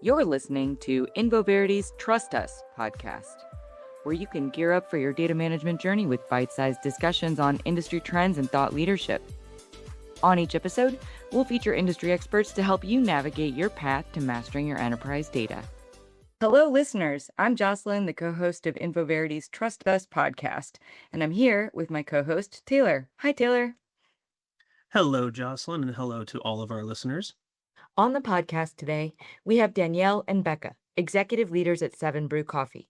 You're listening to Infoverity's Trust Us podcast, where you can gear up for your data management journey with bite-sized discussions on industry trends and thought leadership. On each episode, we'll feature industry experts to help you navigate your path to mastering your enterprise data. Hello, listeners. I'm Jocelyn, the co-host of Infoverity's Trust Us podcast, and I'm here with my co-host, Taylor. Hi, Taylor. Hello, Jocelyn, and hello to all of our listeners. On the podcast today, we have Danyel and Becca, executive leaders at 7 Brew Coffee,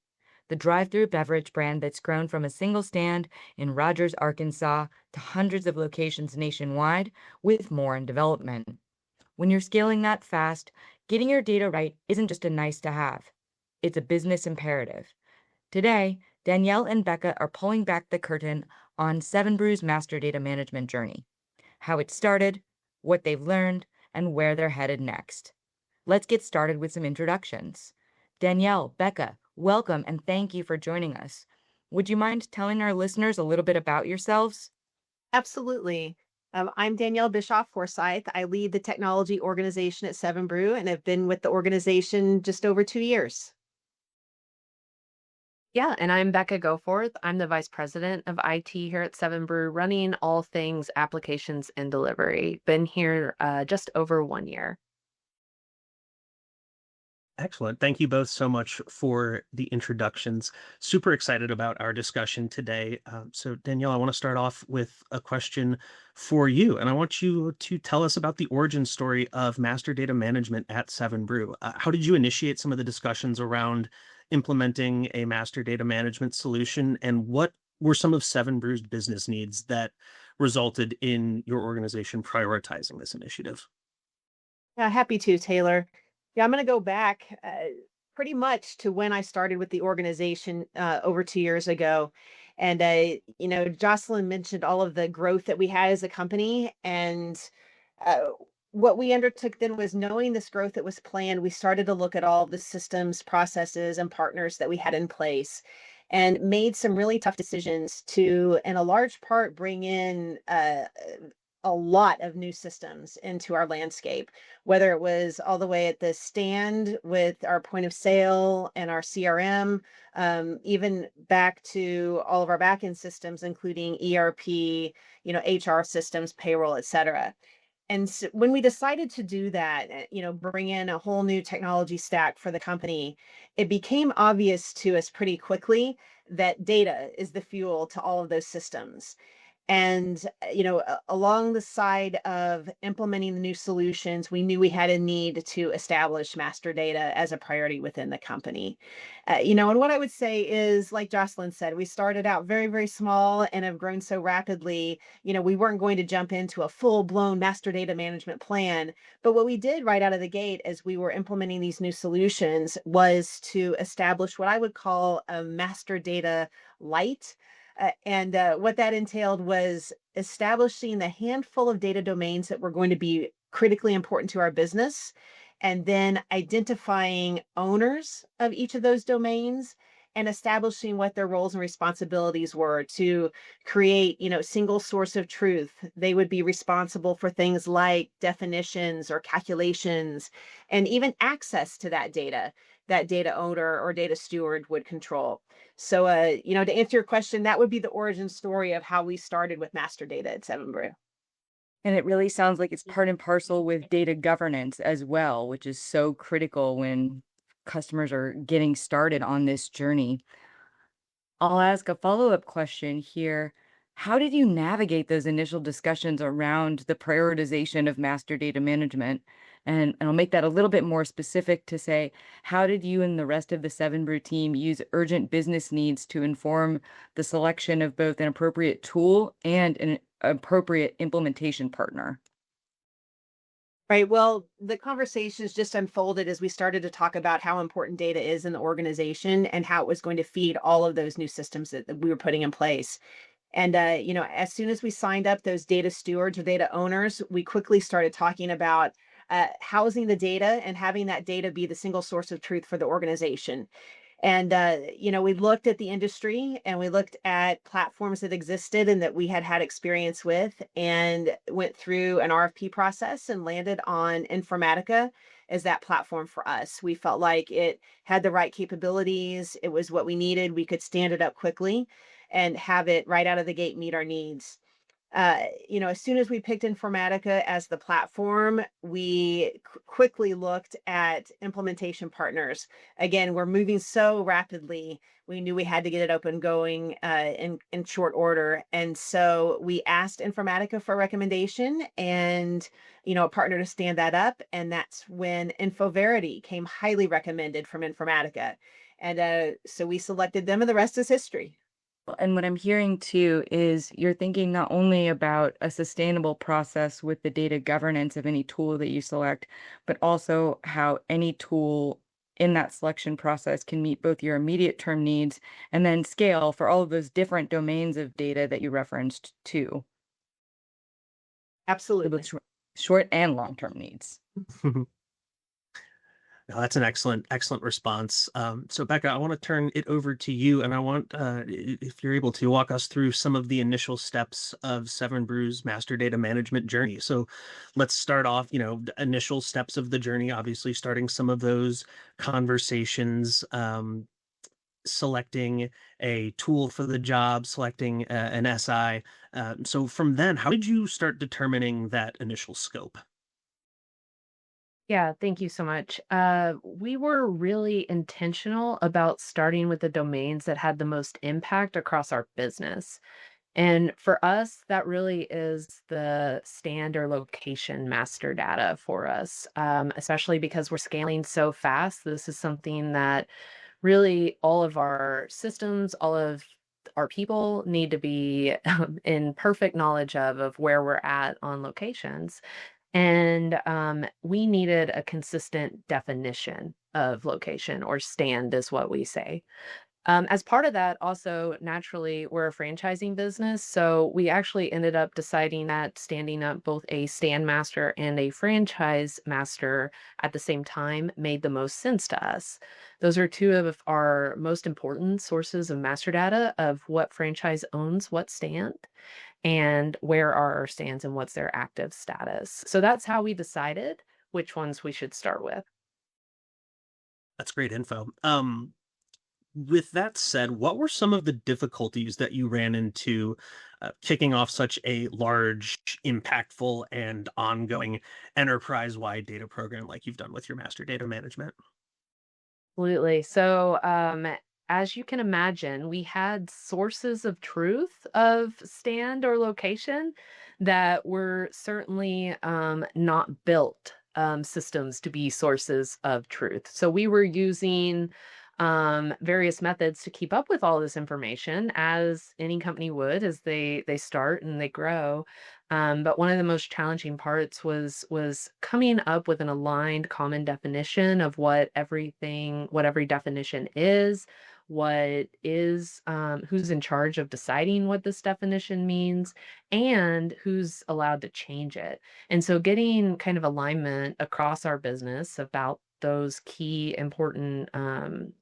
the drive-through beverage brand that's grown from a single stand in Rogers, Arkansas, to hundreds of locations nationwide, with more in development. When you're scaling that fast, getting your data right isn't just a nice to have. It's a business imperative. Today, Danyel and Becca are pulling back the curtain on 7 Brew's master data management journey, how it started, what they've learned, and where they're headed next. Let's get started with some introductions. Danyel, Becca, welcome and thank you for joining us. Would you mind telling our listeners a little bit about yourselves? Absolutely. I'm Danyel Bischof-Forsyth. I lead the technology organization at 7 Brew and have been with the organization just over 2 years. Yeah, and I'm Becca Goforth. I'm the Vice President of IT here at 7 Brew, running all things applications and delivery. Been here just over 1 year. Excellent. Thank you both so much for the introductions. Super excited about our discussion today. So Danyel, I want to start off with a question for you, and I want you to tell us about the origin story of master data management at 7 Brew. How did you initiate some of the discussions around implementing a master data management solution, and what were some of 7 Brew's business needs that resulted in your organization prioritizing this initiative? Yeah, happy to, Taylor. Yeah, I'm going to go back pretty much to when I started with the organization over 2 years ago. And, Jocelyn mentioned all of the growth that we had as a company. And what we undertook then was, knowing this growth that was planned, we started to look at all the systems, processes, and partners that we had in place and made some really tough decisions to, in a large part, bring in a lot of new systems into our landscape, whether it was all the way at the stand with our point of sale and our CRM, even back to all of our backend systems, including ERP, HR systems, payroll, et cetera. And so when we decided to do that, bring in a whole new technology stack for the company, it became obvious to us pretty quickly that data is the fuel to all of those systems. And, along the side of implementing the new solutions, we knew we had a need to establish master data as a priority within the company. And what I would say is, like Jocelyn said, we started out very, very small and have grown so rapidly. We weren't going to jump into a full-blown master data management plan. But what we did right out of the gate as we were implementing these new solutions was to establish what I would call a master data light. And what that entailed was establishing the handful of data domains that were going to be critically important to our business, and then identifying owners of each of those domains and establishing what their roles and responsibilities were to create, single source of truth. They would be responsible for things like definitions or calculations, and even access to that data owner or data steward would control. So, to answer your question, that would be the origin story of how we started with master data at 7 Brew. And it really sounds like it's part and parcel with data governance as well, which is so critical when customers are getting started on this journey. I'll ask a follow-up question here. How did you navigate those initial discussions around the prioritization of master data management? And I'll make that a little bit more specific to say, how did you and the rest of the 7 Brew team use urgent business needs to inform the selection of both an appropriate tool and an appropriate implementation partner? Right. Well, the conversations just unfolded as we started to talk about how important data is in the organization and how it was going to feed all of those new systems that we were putting in place. And, as soon as we signed up those data stewards or data owners, we quickly started talking about housing the data and having that data be the single source of truth for the organization. And, we looked at the industry and we looked at platforms that existed and that we had experience with, and went through an RFP process and landed on Informatica as that platform for us. We felt like it had the right capabilities. It was what we needed. We could stand it up quickly and have it right out of the gate meet our needs. As soon as we picked Informatica as the platform, we quickly looked at implementation partners. Again, we're moving so rapidly. We knew we had to get it up and going in short order. And so we asked Informatica for a recommendation and, a partner to stand that up. And that's when Infoverity came highly recommended from Informatica. And so we selected them, and the rest is history. And what I'm hearing too is you're thinking not only about a sustainable process with the data governance of any tool that you select, but also how any tool in that selection process can meet both your immediate term needs and then scale for all of those different domains of data that you referenced too. Absolutely. Both short and long-term needs. No, that's an excellent response. So Becca, I want to turn it over to you, and I want, if you're able to, walk us through some of the initial steps of 7Brew's master data management journey. So let's start off, initial steps of the journey, obviously starting some of those conversations, selecting a tool for the job, selecting an SI. So from then, how did you start determining that initial scope? Yeah, thank you so much. We were really intentional about starting with the domains that had the most impact across our business. And for us, that really is the stand or location master data for us, especially because we're scaling so fast. This is something that really all of our systems, all of our people need to be in perfect knowledge of where we're at on locations. And we needed a consistent definition of location, or stand is what we say. As part of that, also, naturally, we're a franchising business. So we actually ended up deciding that standing up both a stand master and a franchise master at the same time made the most sense to us. Those are two of our most important sources of master data of what franchise owns what stand and where are our stands and what's their active status. So that's how we decided which ones we should start with. That's great info. With that said, what were some of the difficulties that you ran into kicking off such a large, impactful, and ongoing enterprise-wide data program like you've done with your master data management? Absolutely. So, as you can imagine, we had sources of truth of stand or location that were certainly not built systems to be sources of truth. So we were using various methods to keep up with all this information, as any company would as they start and they grow. But one of the most challenging parts was coming up with an aligned common definition of what every definition is, who's in charge of deciding what this definition means, and who's allowed to change it. And so getting kind of alignment across our business about those key important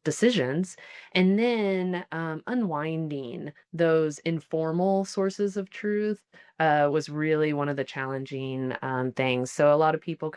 decisions, and then unwinding those informal sources of truth was really one of the challenging things. So a lot of people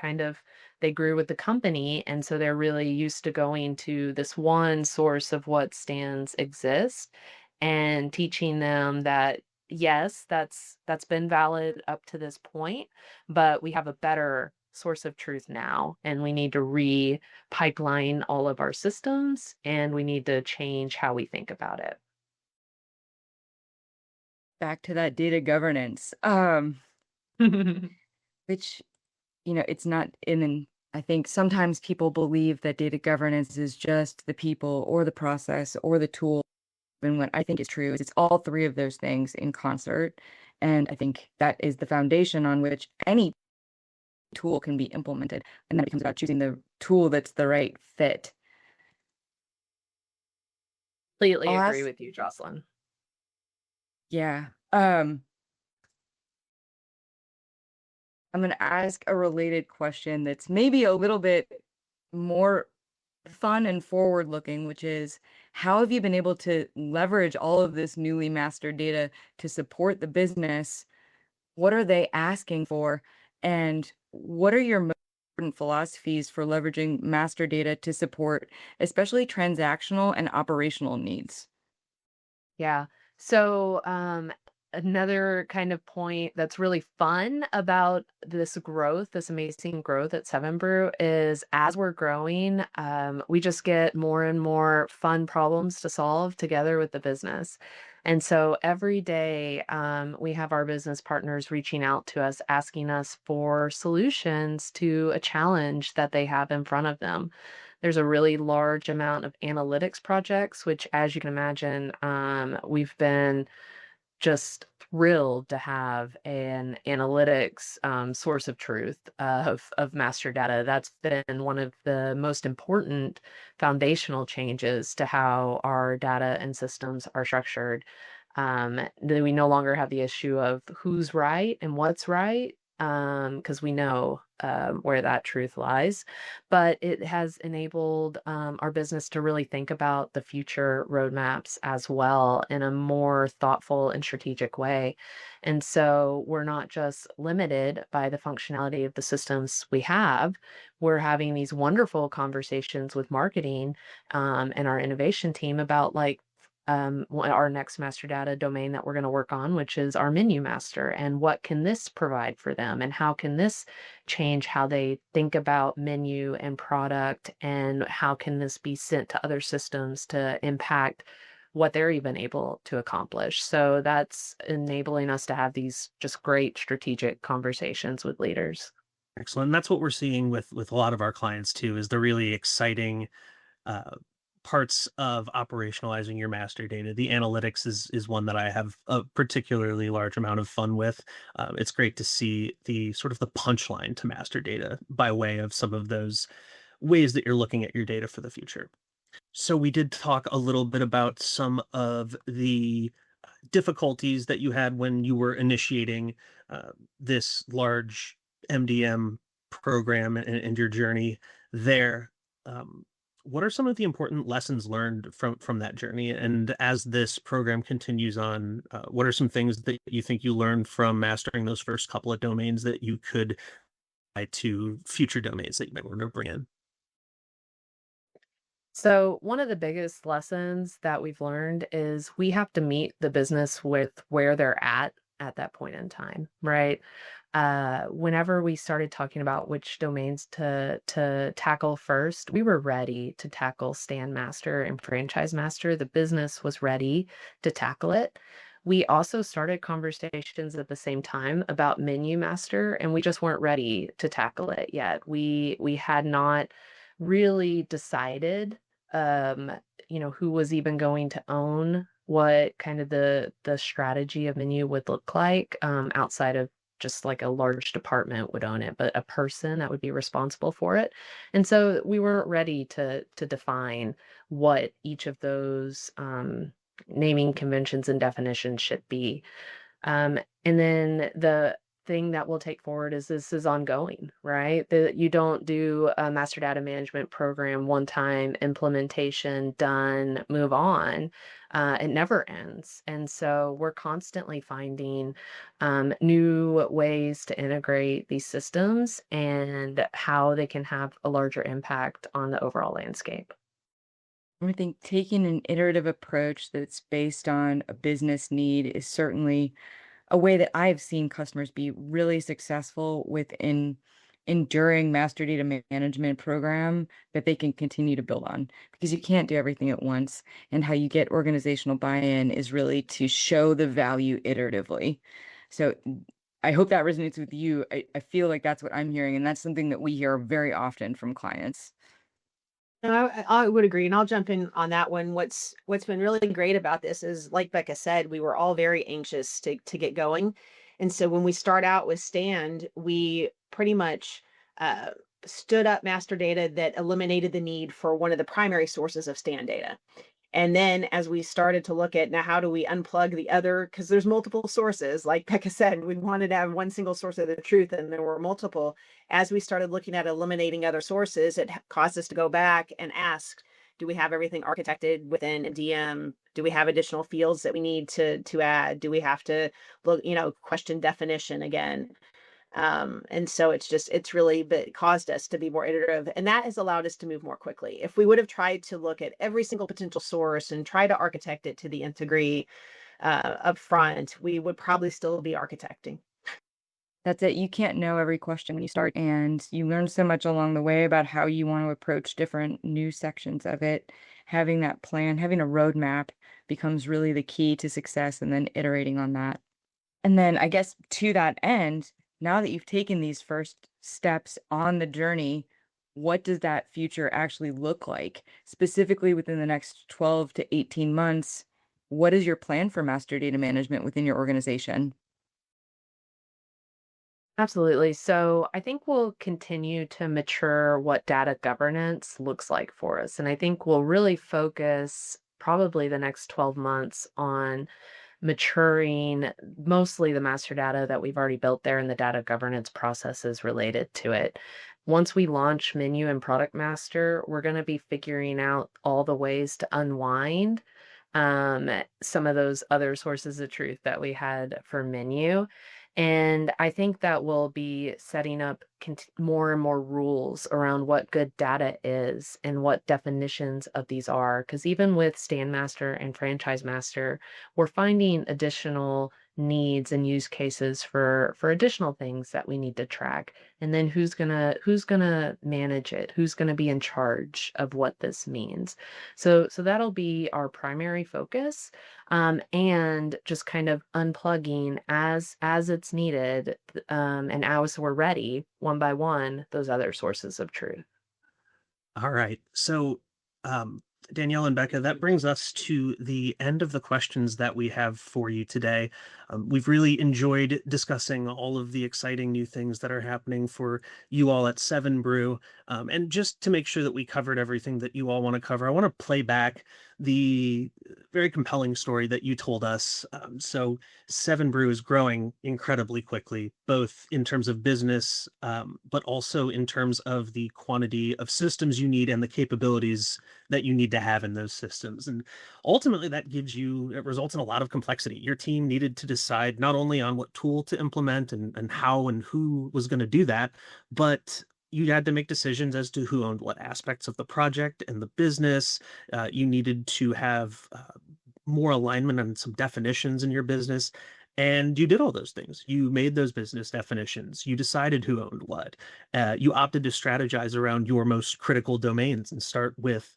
they grew with the company, and so they're really used to going to this one source of what stands exist, and teaching them that yes, that's been valid up to this point, but we have a better source of truth now, and we need to re-pipeline all of our systems, and we need to change how we think about it. Back to that data governance, which, it's not I think sometimes people believe that data governance is just the people or the process or the tool. And what I think is true is it's all three of those things in concert. And I think that is the foundation on which any tool can be implemented. And then it becomes about choosing the tool that's the right fit. Completely agree with you, Jocelyn. Yeah. I'm going to ask a related question that's maybe a little bit more fun and forward looking, which is how have you been able to leverage all of this newly mastered data to support the business? What are they asking for? And what are your most important philosophies for leveraging master data to support, especially transactional and operational needs? Yeah. So, another kind of point that's really fun about this growth, this amazing growth at Seven Brew is as we're growing, we just get more and more fun problems to solve together with the business. And so every day, we have our business partners reaching out to us, asking us for solutions to a challenge that they have in front of them. There's a really large amount of analytics projects, which, as you can imagine, we've been just thrilled to have an analytics source of truth of master data. That's been one of the most important foundational changes to how our data and systems are structured. That we no longer have the issue of who's right and what's right, because we know where that truth lies. But it has enabled our business to really think about the future roadmaps as well in a more thoughtful and strategic way. And so we're not just limited by the functionality of the systems we have. We're having these wonderful conversations with marketing and our innovation team about like our next master data domain that we're going to work on, which is our menu master, and what can this provide for them, and how can this change how they think about menu and product, and how can this be sent to other systems to impact what they're even able to accomplish. So that's enabling us to have these just great strategic conversations with leaders. Excellent. And that's what we're seeing with a lot of our clients too, is the really exciting uh, parts of operationalizing your master data. The analytics is one that I have a particularly large amount of fun with. It's great to see the sort of the punchline to master data by way of some of those ways that you're looking at your data for the future. So we did talk a little bit about some of the difficulties that you had when you were initiating this large MDM program and your journey there. Um, what are some of the important lessons learned from that journey? And as this program continues on, what are some things that you think you learned from mastering those first couple of domains that you could apply to future domains that you might want to bring in? So, one of the biggest lessons that we've learned is we have to meet the business with where they're at that point in time, right? Whenever we started talking about which domains to tackle first, we were ready to tackle Stand Master and Franchise Master. The business was ready to tackle it. We also started conversations at the same time about Menu Master, and we just weren't ready to tackle it yet. We had not really decided, um, who was even going to own what kind of the strategy of menu would look like, outside of just like a large department would own it, but a person that would be responsible for it. And so we weren't ready to define what each of those naming conventions and definitions should be. And then the thing that we'll take forward is this is ongoing, right? That you don't do a master data management program one time, implementation done, move on. It never ends. And so we're constantly finding new ways to integrate these systems and how they can have a larger impact on the overall landscape. I think taking an iterative approach that's based on a business need is certainly a way that I've seen customers be really successful with an enduring master data management program that they can continue to build on, because you can't do everything at once. And how you get organizational buy-in is really to show the value iteratively. So I hope that resonates with you. I feel like that's what I'm hearing, and that's something that we hear very often from clients. No, I would agree, and I'll jump in on that one. What's been really great about this is, like Becca said, we were all very anxious to get going, and so when we start out with Stand, we pretty much uh, stood up master data that eliminated the need for one of the primary sources of Stand data. And then as we started to look at now, how do we unplug the other? Because there's multiple sources. Like Becca said, we wanted to have one single source of the truth, and there were multiple. As we started looking at eliminating other sources, it caused us to go back and ask, do we have everything architected within MDM? Do we have additional fields that we need to add? Do we have to look, question definition again? And so it's really caused us to be more iterative, and that has allowed us to move more quickly. If we would have tried to look at every single potential source and try to architect it to the nth degree up front, we would probably still be architecting. That's it. You can't know every question when you start, and you learn so much along the way about how you want to approach different new sections of it. Having that plan, having a roadmap becomes really the key to success, and then iterating on that. And then I guess to that end, now that you've taken these first steps on the journey, what does that future actually look like? Specifically within the next 12 to 18 months, what is your plan for master data management within your organization? Absolutely. So I think we'll continue to mature what data governance looks like for us. And I think we'll really focus probably the next 12 months on maturing mostly the master data that we've already built there and the data governance processes related to it. Once we launch Menu and Product Master, we're going to be figuring out all the ways to unwind some of those other sources of truth that we had for Menu. And I think that we'll be setting up more and more rules around what good data is and what definitions of these are. Because even with Stand Master and Franchise Master, we're finding additional needs and use cases for additional things that we need to track. And then who's gonna manage it? Who's gonna be in charge of what this means? So that'll be our primary focus. And just kind of unplugging as it's needed, and as we're ready, one by one, those other sources of truth. All right. So, Danyel and Becca, that brings us to the end of the questions that we have for you today. We've really enjoyed discussing all of the exciting new things that are happening for you all at 7 Brew. And just to make sure that we covered everything that you all want to cover, I want to play back the very compelling story that you told us. So 7 Brew is growing incredibly quickly, both in terms of business, but also in terms of the quantity of systems you need and the capabilities that you need to have in those systems. And ultimately it results in a lot of complexity. Your team needed to decide not only on what tool to implement and how and who was going to do that, but you had to make decisions as to who owned what aspects of the project and the business. You needed to have more alignment on some definitions in your business. And you did all those things. You made those business definitions. You decided who owned what. You opted to strategize around your most critical domains and start with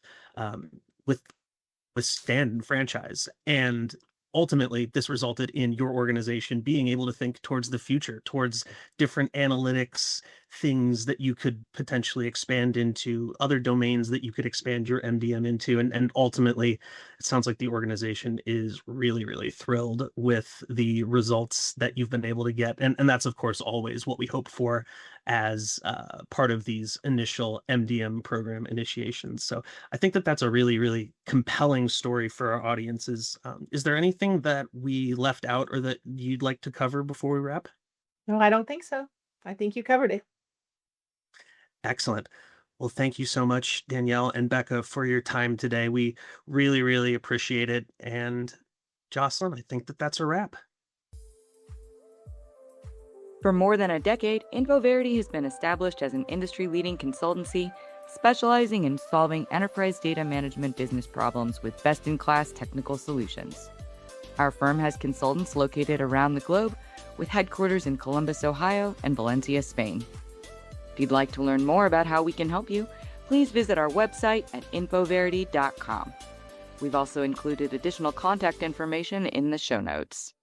Stand and Franchise. And ultimately, this resulted in your organization being able to think towards the future, towards different analytics, things that you could potentially expand into, other domains that you could expand your MDM into. And ultimately, it sounds like the organization is really, really thrilled with the results that you've been able to get. And that's, of course, always what we hope for as part of these initial MDM program initiations. So I think that that's a really, really compelling story for our audiences. Is there anything that we left out or that you'd like to cover before we wrap? No, I don't think so. I think you covered it. Excellent. Well, thank you so much, Danyel and Becca, for your time today. We really, really appreciate it. And Jocelyn, I think that that's a wrap. For more than a decade, Infoverity has been established as an industry-leading consultancy specializing in solving enterprise data management business problems with best-in-class technical solutions. Our firm has consultants located around the globe, with headquarters in Columbus, Ohio, and Valencia, Spain. If you'd like to learn more about how we can help you, please visit our website at infoverity.com. We've also included additional contact information in the show notes.